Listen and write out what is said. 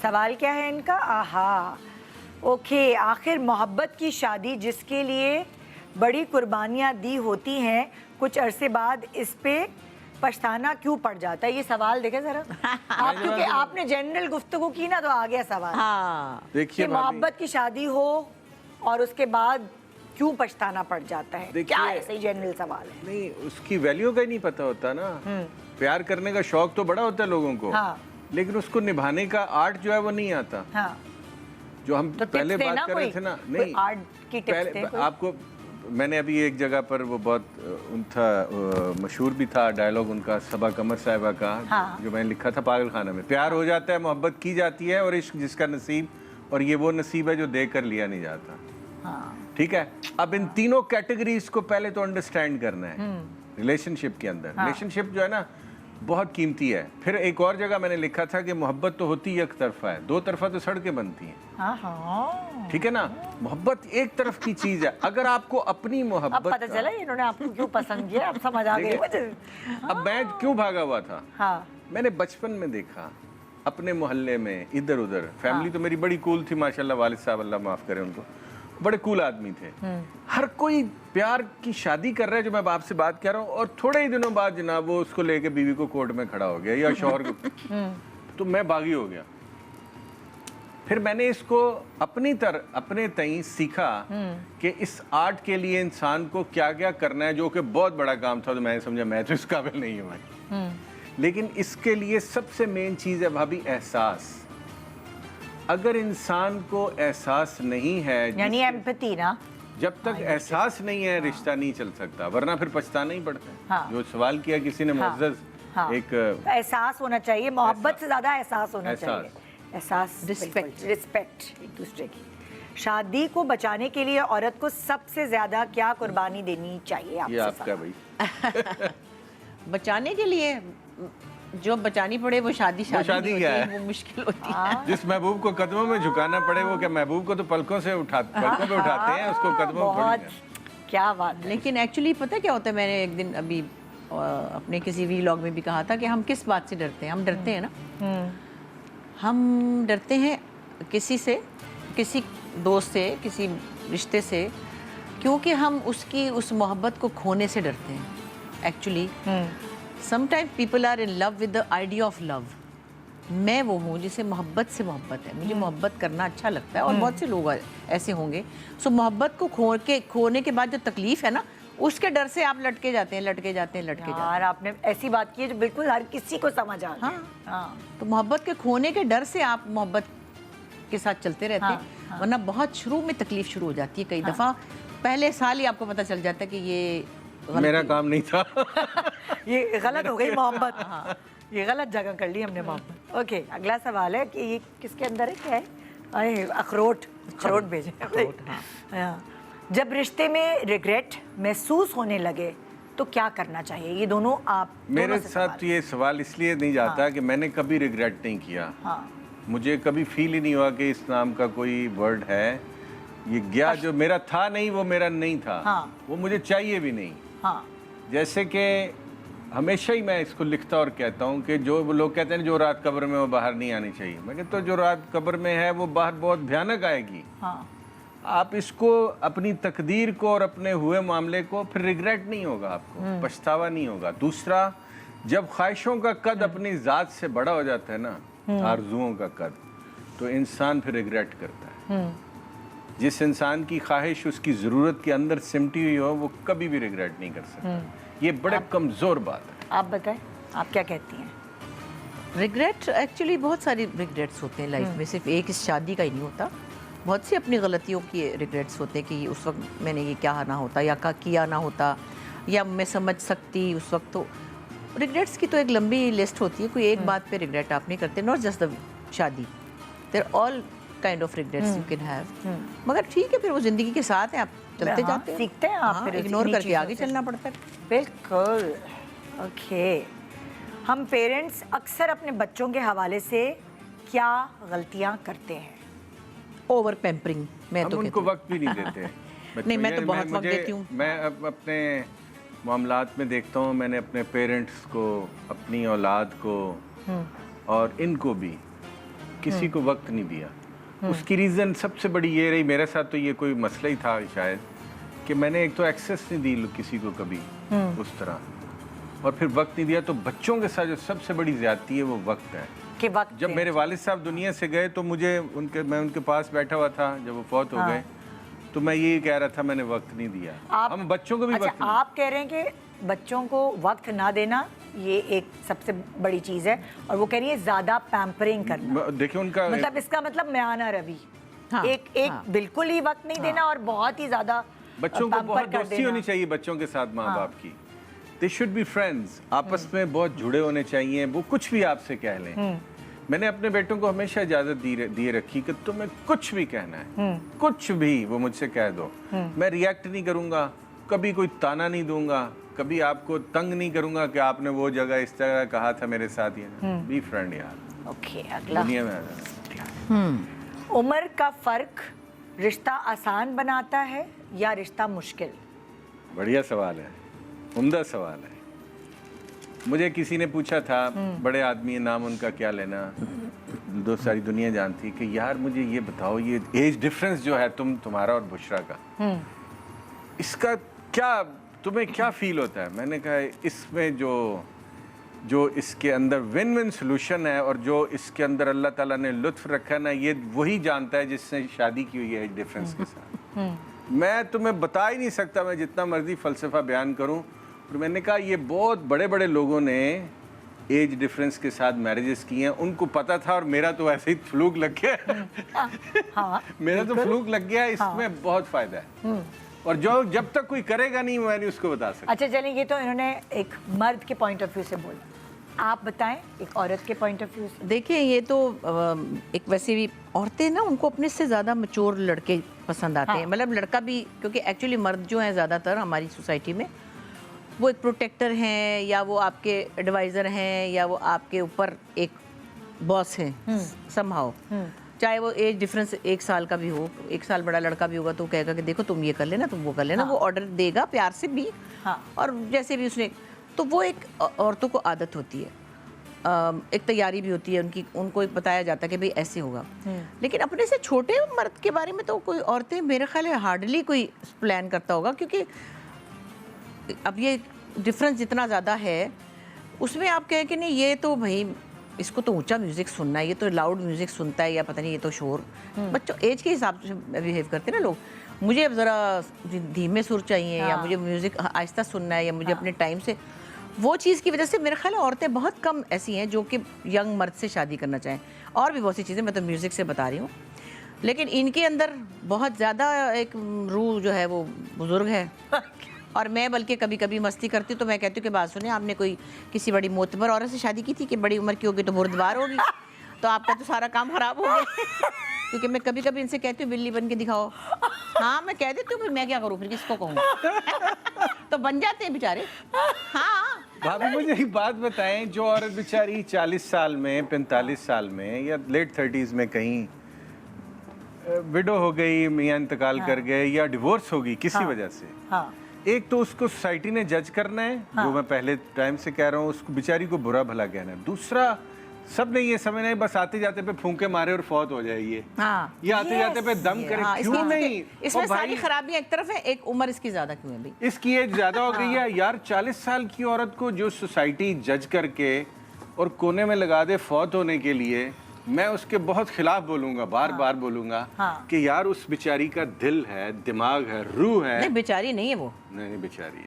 सवाल क्या है इनका? आहा, ओके। आखिर मोहब्बत की शादी जिसके लिए बड़ी कुर्बानियाँ दी होती हैं, कुछ अरसे बाद इस पे पछताना क्यों पड़ जाता है? ये सवाल देखें जरा आप, क्योंकि आपने जनरल गुफ्तगू की ना, तो आ गया सवाल। हाँ, देखिए, मोहब्बत की शादी हो और उसके बाद क्यों पछताना पड़ जाता है? क्या ऐसे ही जनरल सवाल है? नहीं, उसकी वैल्यू का ही नहीं पता होता ना। प्यार करने का शौक तो बड़ा होता है लोगों को, हाँ। लेकिन उसको निभाने का आर्ट जो है वो नहीं आता। हाँ। जो हम तो पहले बात कर रहे थे ना, नहीं आर्ट की टिप्स थे कोई? आपको मैंने अभी एक जगह पर वो बहुत उनका मशहूर भी था डायलॉग उनका, सबा कमर साहिबा का, हाँ। जो मैंने लिखा था पागल खाना में। प्यार हो जाता है, मोहब्बत की जाती है, और इश्क जिसका नसीब, और ये वो नसीब है जो देख कर लिया नहीं जाता। हाँ। ठीक है, अब इन तीनों कैटेगरीज को पहले तो अंडरस्टैंड करना है रिलेशनशिप के अंदर। रिलेशनशिप जो है ना बहुत कीमती है। फिर एक और जगह मैंने लिखा था कि मोहब्बत तो होती एक तरफा है, दो तरफा तो सड़कें बनती हैं। ठीक है ना, मोहब्बत एक तरफ की चीज है। अगर आपको अपनी मोहब्बत, अब पता चला इन्होंने आपको क्यों पसंद किया, अब समझ आ गई मुझे। अब मैं क्यों भागा हुआ था, हाँ। मैंने बचपन में देखा अपने मोहल्ले में इधर उधर। फैमिली तो मेरी बड़ी कूल थी माशाल्लाह, वालिद साहब अल्लाह माफ करे उनको, बड़े कूल आदमी थे। हर कोई प्यार की शादी कर रहा है, जो मैं बाप से बात कर रहा हूँ, और थोड़े ही दिनों बाद जनाब वो उसको लेके बीवी को कोर्ट में खड़ा हो गया या शौहर को। तो मैं बागी हो गया। फिर मैंने इसको अपने तई सीखा कि इस आर्ट के लिए इंसान को क्या क्या करना है, जो कि बहुत बड़ा काम था। तो मैंने समझा मैं तो इस काबिल नहीं हूँ। लेकिन इसके लिए सबसे मेन चीज़ है भाभी, एहसास। अगर इंसान को एहसास नहीं है, यानी एम्पैथी ना, जब तक एहसास नहीं है रिश्ता नहीं चल सकता, वरना फिर पछताना ही पड़ता है। हाँ। जो सवाल किया किसी ने मुअज़्ज़ज़, हाँ। एक एहसास होना चाहिए, मोहब्बत से ज्यादा एहसास होना चाहिए। एहसास, रिस्पेक्ट एक दूसरे की। शादी को बचाने के लिए औरत को सबसे ज्यादा क्या कुर्बानी देनी चाहिए? ये आपका भाई बचाने के लिए जो बचानी पड़े वो शादी क्या है? वो मुश्किल होती है। जिस महबूब को कदमों में झुकाना पड़े, वो क्या महबूब को तो पलकों पे उठाते हैं, उसको कदमों में। क्या बात है। लेकिन एक्चुअली पता क्या होता है, मैंने एक दिन अभी अपने किसी व्लॉग में भी कहा था कि हम किस बात से डरते हैं। हम डरते हैं ना, हम डरते हैं किसी से, किसी दोस्त से, किसी रिश्ते से, क्योंकि हम उसकी उस मोहब्बत को खोने से डरते हैं। Actually sometime people are in love with the idea of love. मैं वो हूँ जिसे मोहब्बत से मोहब्बत है, मुझे मोहब्बत करना अच्छा लगता है, और बहुत से लोग ऐसे होंगे। सो मोहब्बत को खोने के बाद जो तकलीफ है ना, उसके डर से आप लटके जाते हैं। यार आपने ऐसी बात की है जो बिल्कुल हर किसी को समझ आ रही है। हाँ। तो मोहब्बत के खोने के डर से आप मोहब्बत के साथ चलते रहते हैं। वरना बहुत शुरू में तकलीफ शुरू हो जाती है। कई दफ़ा पहले साल ही आपको पता चल जाता है कि ये मेरा काम नहीं था। ये गलत हो गई मोहब्बत। ये गलत जगह कर ली हमने मोहब्बत। ओके, अगला सवाल है कि ये किसके अंदर है, क्या है? अरे अखरोट भेजे। हाँ। जब रिश्ते में रिग्रेट महसूस होने लगे तो क्या करना चाहिए? ये दोनों आप मेरे साथ ये सवाल इसलिए नहीं जाता कि मैंने कभी रिग्रेट नहीं किया। मुझे कभी फील ही नहीं हुआ कि इस नाम का कोई वर्ड है। ये गया, जो मेरा था नहीं वो मेरा नहीं था। वो मुझे चाहिए भी नहीं। जैसे कि हमेशा ही मैं इसको लिखता और कहता हूँ कि जो लोग कहते हैं जो रात कब्र में वो बाहर नहीं आनी चाहिए, मैं कहता हूँ जो रात कब्र में है वो बाहर बहुत भयानक आएगी। आप इसको, अपनी तकदीर को और अपने हुए मामले को, फिर रिग्रेट नहीं होगा आपको, पछतावा नहीं होगा। दूसरा, जब ख्वाहिशों का कद अपनी ज़ात से बड़ा हो जाता है ना, आरजुओं का कद, तो इंसान फिर रिग्रेट करता है। जिस इंसान की ख्वाहिश उसकी ज़रूरत के अंदर सिमटी हुई हो, वो कभी भी रिग्रेट नहीं कर सकता। ये बड़े कमज़ोर बात है। आप बताएं, आप क्या कहती हैं? रिग्रेट, एक्चुअली बहुत सारी रिग्रेट्स होते हैं लाइफ में, सिर्फ एक इस शादी का ही नहीं होता। बहुत सी अपनी गलतियों की रिग्रेट्स होते हैं कि उस वक्त मैंने ये क्या ना होता, या किया ना होता, या मैं समझ सकती उस वक्त। तो रिग्रेट्स की तो एक लंबी लिस्ट होती है। कोई एक बात पे रिग्रेट आप नहीं करते, नॉट जस्ट द शादी, there all kind of regrets you can have. मगर ठीक है, फिर वो जिंदगी के साथ है, आप चलते जाते हैं, सीखते हैं आप, फिर इग्नोर करके आगे चलना पड़ता है। बिल्कुल। ओके, हम पेरेंट्स अक्सर अपने बच्चों के हवाले से क्या गलतियां करते हैं? Over pampering. मैं तो उनको वक्त भी नहीं देते। नहीं, मैं तो बहुत वक्त देती हूँ। मैं अपने मामलात में देखता हूँ, मैंने अपने पेरेंट्स को, अपनी औलाद को और इनको भी किसी को वक्त नहीं दिया। उसकी रीज़न सबसे बड़ी ये रही, मेरे साथ तो ये कोई मसला ही था शायद, कि मैंने एक तो एक्सेस नहीं दी किसी को कभी उस तरह, और फिर वक्त नहीं दिया। तो बच्चों के साथ जो सबसे बड़ी ज़्यादती है वो वक्त है कि वक्त जब मेरे वालिद साहब दुनिया से गए तो मैं उनके पास बैठा हुआ था जब वो फौत हो गए, तो मैं ये कह रहा था मैंने वक्त नहीं दिया। हम बच्चों को भी अच्छा, वक्त नहीं। आप कह रहे हैं कि बच्चों को वक्त ना देना ये एक सबसे बड़ी चीज़ है, और वो कह रही है ज़्यादा पैम्परिंग करना। देखिए उनका मतलब इसका मतलब म्याना रवि, हाँ, एक बिल्कुल ही वक्त नहीं देना और बहुत ही ज़्यादा बच्चों को पैम्पर बहुत कर दोस्ती देना। होनी चाहिए बच्चों के साथ माँ बाप की। दे शुड बी फ्रेंड्स, आपस में बहुत जुड़े होने चाहिए। वो कुछ भी आपसे कह लें। मैंने अपने बेटों को हमेशा इजाज़त दिए रखी कि तुम्हें कुछ भी कहना है, कुछ भी वो मुझसे कह दो, मैं रिएक्ट नहीं करूँगा, कभी कोई ताना नहीं दूंगा, कभी आपको तंग नहीं करूँगा कि आपने वो जगह इस तरह कहा था मेरे साथ। ये बी फ्रेंड यार। ओके, अगला। दुनिया में आ जाना। उम्र का फर्क रिश्ता आसान बनाता है या रिश्ता मुश्किल? बढ़िया सवाल है, उम्दा सवाल है। मुझे किसी ने पूछा था, बड़े आदमी है, नाम उनका क्या लेना, दो सारी दुनिया जानती कि यार मुझे ये बताओ, ये एज डिफरेंस जो है तुम्हारा और बुशरा का, इसका क्या तुम्हें क्या फील होता है? मैंने कहा इसमें जो इसके अंदर विन विन सोल्यूशन है और जो इसके अंदर अल्लाह ताला ने लुत्फ रखा ना, ये वही जानता है जिसने शादी की हुई है एज डिफरेंस के साथ। मैं तुम्हें बता ही नहीं सकता, मैं जितना मर्जी फ़लसफ़ा बयान करूं। और मैंने कहा ये बहुत बड़े बड़े लोगों ने एज डिफरेंस के साथ मैरिजेस की हैं, उनको पता था, और मेरा तो ऐसे ही फ्लूक लग गया। हाँ, मेरा तो फ्लूक लग गया, इसमें बहुत फ़ायदा है। और जब तक कोई करेगा नहीं मैं नहीं उसको बता सकता। अच्छा चलिए, ये तो इन्होंने एक मर्द के पॉइंट ऑफ व्यू से बोला, आप बताएं एक औरत के पॉइंट ऑफ व्यू से। देखिए ये तो एक वैसे भी औरतें ना, उनको अपने से ज़्यादा मैच्योर लड़के पसंद आते हैं। मतलब लड़का भी, क्योंकि एक्चुअली मर्द जो हैं ज़्यादातर हमारी सोसाइटी में, वो एक प्रोटेक्टर हैं, या वो आपके एडवाइज़र हैं, या वो आपके ऊपर एक बॉस हैं समहाउ। चाहे वो एज डिफरेंस 1 साल का भी हो, 1 साल बड़ा लड़का भी होगा तो कहेगा कि देखो तुम ये कर लेना, तुम वो कर लेना। वो ऑर्डर देगा प्यार से भी, और जैसे भी उसने, तो वो एक औरतों को आदत होती है, एक तैयारी भी होती है उनकी, उनको एक बताया जाता है कि भाई ऐसे होगा। लेकिन अपने से छोटे मर्द के बारे में तो कोई औरतें मेरे ख्याल है हार्डली कोई प्लान करता होगा, क्योंकि अब ये डिफरेंस जितना ज़्यादा है उसमें आप कहें कि नहीं ये तो भाई इसको तो ऊंचा म्यूज़िक सुनना है, ये तो लाउड म्यूज़िक सुनता है, या पता नहीं ये तो शोर। बच्चों एज के हिसाब से बिहेव करते हैं ना लोग। मुझे अब ज़रा धीमे सुर चाहिए, या मुझे म्यूज़िक आहिस्ता सुनना है, या मुझे अपने टाइम से, वो चीज़ की वजह से मेरे ख्याल औरतें बहुत कम ऐसी हैं जो कि यंग मर्द से शादी करना चाहें। और भी बहुत सी चीज़ें, मैं तो म्यूज़िक से बता रही हूँ, लेकिन इनके अंदर बहुत ज़्यादा एक रूह जो है वो बुज़ुर्ग है। और मैं बल्कि कभी कभी मस्ती करती हूँ तो मैं कहती हूँ कि बात सुने, आपने कोई किसी बड़ी मोतबर औरत से शादी की थी कि बड़ी उम्र की होगी तो बुर्दबार होगी, तो आपका तो सारा काम खराब हो गया। क्योंकि मैं कभी कभी इनसे कहती हूँ बिल्ली बन के दिखाओ। हाँ मैं कह देती हूँ, फिर मैं क्या करूँ, फिर किसको कहूँ? तो बन जाते हैं बेचारे। हाँ भाभी मुझे एक बात बताएं, जो औरत बेचारी 40 साल में, 45 साल में, या लेट 30s में कहीं विडो हो गई, मियाँ इंतकाल कर गए, या डिवोर्स हो गई किसी वजह से, एक तो उसको सोसाइटी ने जज करना है, जो मैं पहले टाइम से कह रहा हूँ, उसको बेचारी को बुरा भला कहना है। दूसरा, सब ने ये समझना है बस आते जाते पे फूंके मारे और फौत हो जाएगी, ये आते जाते पे दम करे, क्यों नहीं? इसमें सारी खराबियां एक तरफ है, एक उम्र इसकी ज्यादा क्यों है भाई? इसकी एज ज्यादा हो गई है यार। 40 साल की औरत को जो सोसाइटी जज करके और कोने में लगा दे फौत होने के लिए, मैं उसके बहुत खिलाफ बोलूंगा, बार बार बोलूंगा कि यार उस बेचारी का दिल है, दिमाग है, रूह है। नहीं बेचारी नहीं है वो, नहीं बेचारी।